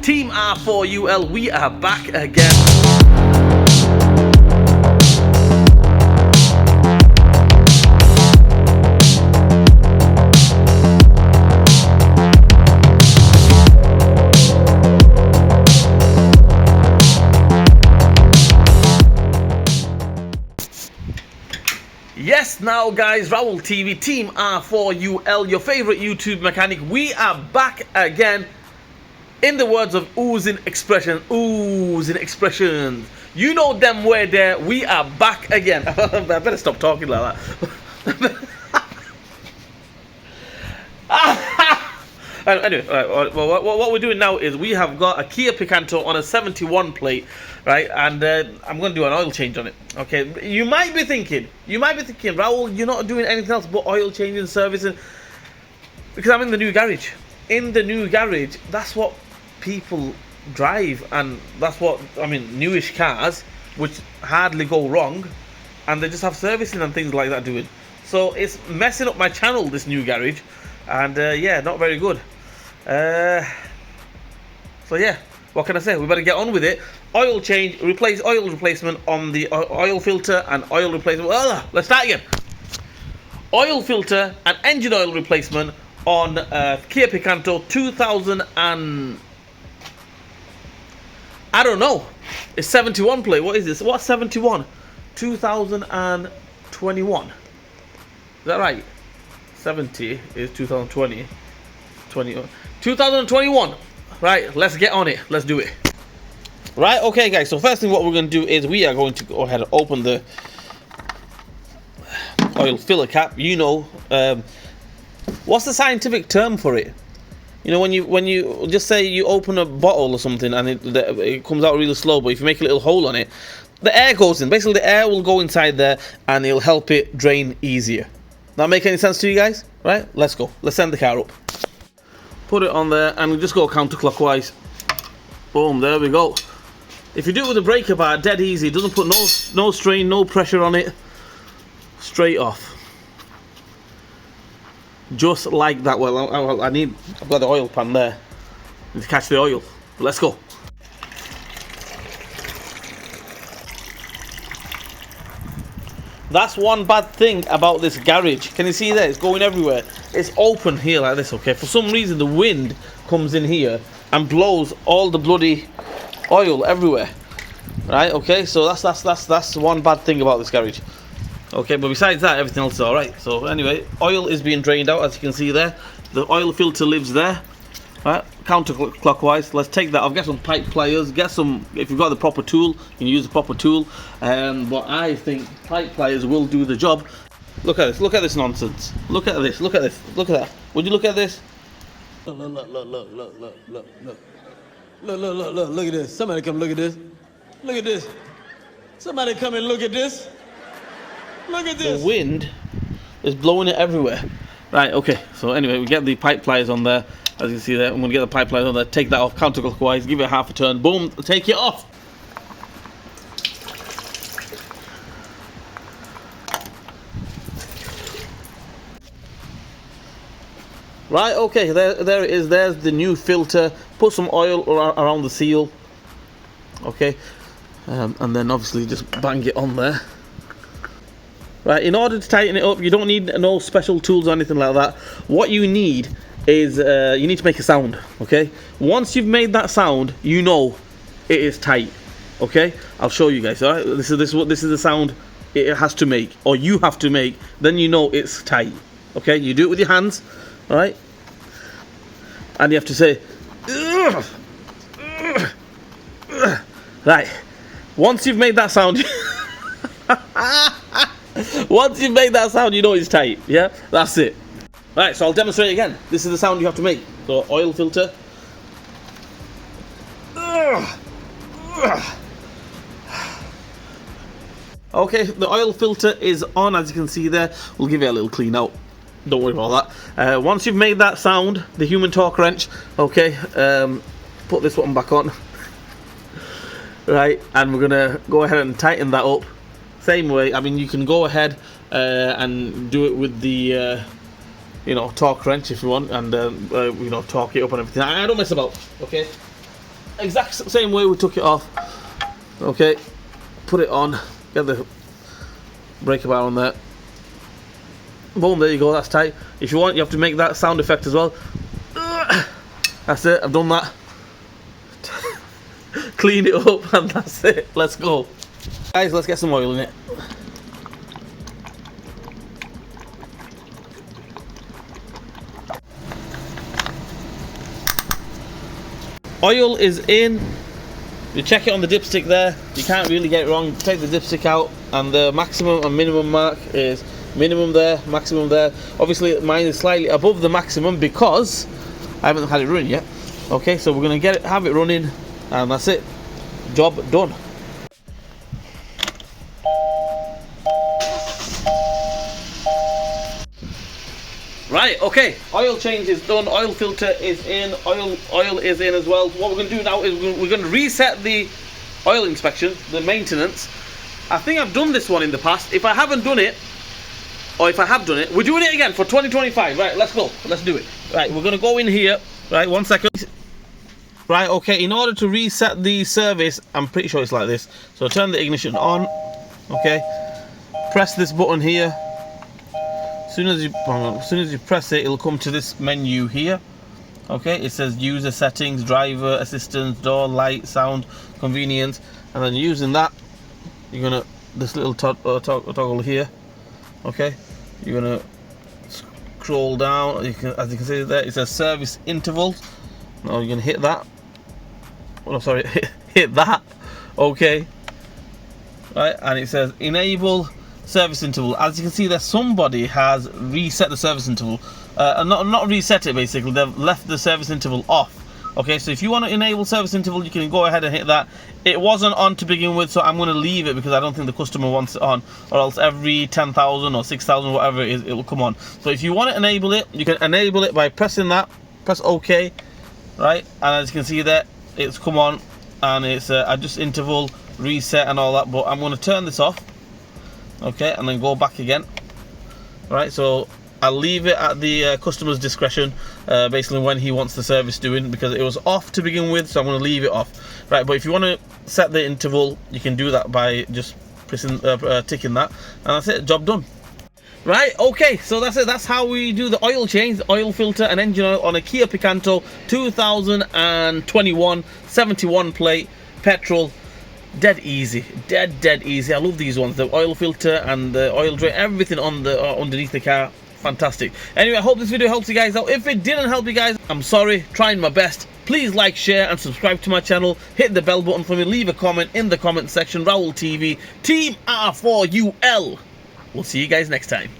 Team R4UL, we are back again. Yes, now guys, Raoul TV, Team R4UL, your favorite YouTube mechanic. We are back again. In the words of oozing expressions, you know them way there. We are back again. I better stop talking like that. Anyway, what we're doing now is we have got a Kia Picanto on a 71 plate, right? And I'm going to do an oil change on it. Okay, you might be thinking, Raoul, you're not doing anything else but oil changing, servicing, because I'm in the new garage. In the new garage, that's what people drive, and that's what newish cars, which hardly go wrong, and they just have servicing and things like that doing. So it's messing up my channel, this new garage, and yeah, not very good. So yeah, what can I say? We better get on with it. Oil change, oil replacement on the oil filter, and oil replacement. Let's start again. Oil filter and engine oil replacement on Kia Picanto 2000 and I don't know. It's 71 plate. What is this? What's 71? 2021. Is that right? 70 is 2020. 2021. Right, let's get on it. Let's do it. Right, okay guys, so first thing what we're going to do is we are going to go ahead and open the oil filler cap. You know, what's the scientific term for it? You know, when you just say you open a bottle or something and it comes out really slow, but if you make a little hole on it, the air goes in. Basically, the air will go inside there and it'll help it drain easier. That make any sense to you guys? Right, let's go. Let's send the car up. Put it on there and we just go counterclockwise. Boom, there we go. If you do it with a breaker bar, dead easy. It doesn't put no strain, no pressure on it. Straight off. Just like that. Well, I've got the oil pan there to catch the oil. Let's go. That's one bad thing about this garage. Can you see that? It's going everywhere. It's open here like this, okay? For some reason, the wind comes in here and blows all the bloody oil everywhere. Right, okay? So that's one bad thing about this garage. Okay, but besides that, everything else is alright. So anyway, oil is being drained out, as you can see there. The oil filter lives there. Right, counterclockwise. Let's take that off. Get some pipe pliers. Get some, if you've got the proper tool, you can use the proper tool. But I think pipe pliers will do the job. Look at this. Look at this nonsense. Look at this. Look at this. Look at that. Would you look at this? Look at this. Somebody come look at this. Look at this. Somebody come and look at this. Look at this. The wind is blowing it everywhere. Right, okay. So anyway, we get the pipe pliers on there. As you can see there, I'm going to get the pipe pliers on there. Take that off counterclockwise. Give it half a turn. Boom. Take it off. Right, okay. There it is. There's the new filter. Put some oil around the seal. Okay. And then obviously just bang it on there. Right, in order to tighten it up, you don't need no special tools or anything like that. What you need is, you need to make a sound, okay? Once you've made that sound, you know it is tight, okay? I'll show you guys, alright? This is the sound it has to make, or you have to make, then you know it's tight, okay? You do it with your hands, alright? And you have to say, ugh, ugh, ugh. Right, once you've made that sound, once you've made that sound, you know it's tight, yeah? That's it. Right, so I'll demonstrate again. This is the sound you have to make. So, oil filter. Okay, the oil filter is on, as you can see there. We'll give it a little clean out. Don't worry about that. Once you've made that sound, the human torque wrench, okay, put this one back on. Right, and we're going to go ahead and tighten that up. Same way, I mean, you can go ahead and do it with the, torque wrench if you want, and, torque it up and everything. I don't mess about, okay? exact same way we took it off. Okay, put it on, get the breaker bar on there. Boom, there you go, that's tight. If you want, you have to make that sound effect as well. That's it, I've done that. Clean it up and that's it. Let's go. Guys, let's get some oil in it. Oil is in. You check it on the dipstick there. You can't really get it wrong. Take the dipstick out and the maximum and minimum mark is minimum there, maximum there. Obviously mine is slightly above the maximum because I haven't had it running yet. Okay, so we're gonna get it, have it running, and that's it. Job done. Right, okay, oil change is done, oil filter is in, oil is in as well. What we're going to do now is we're going to reset the oil inspection, the maintenance. I think I've done this one in the past. If I haven't done it, or if I have done it, we're doing it again for 2025. Right, let's go, let's do it. Right, we're going to go in here, right, 1 second. Right, okay, in order to reset the service, I'm pretty sure it's like this. So turn the ignition on, okay, press this button here. As soon as you press it, it'll come to this menu here. Okay, it says user settings, driver assistance, door, light, sound, convenience, and then using that, you're gonna this little toggle here. Okay, you're gonna scroll down. As you can see there, it says service intervals. Now you're gonna hit that. Oh, sorry, hit that. Okay, right, and it says enable service interval. As you can see there, somebody has reset the service interval, not reset it, basically they've left the service interval off. Okay, so if you want to enable service interval, you can go ahead and hit that. It wasn't on to begin with, so I'm going to leave it because I don't think the customer wants it on, or else every 10,000 or 6,000, whatever it is, it will come on. So if you want to enable it, you can enable it by pressing that, press OK, right, and as you can see there, it's come on, and it's adjust interval, reset and all that. But I'm going to turn this off. Okay, and then go back again. Right, so I'll leave it at the customer's discretion, basically when he wants the service doing, because it was off to begin with, so I'm going to leave it off. Right, but if you want to set the interval, you can do that by just pressing, ticking that, and that's it, job done. Right, okay, so that's it. That's how we do the oil change, the oil filter and engine oil on a Kia Picanto 2021 71 plate petrol. Dead easy, dead easy. I love these ones, the oil filter and the oil drain, everything on the underneath the car, fantastic. Anyway, I hope this video helps you guys out. If it didn't help you guys, I'm sorry, trying my best. Please like, share and subscribe to my channel. Hit the bell button for me, leave a comment in the comment section. Raoul TV, Team R4UL. We'll see you guys next time.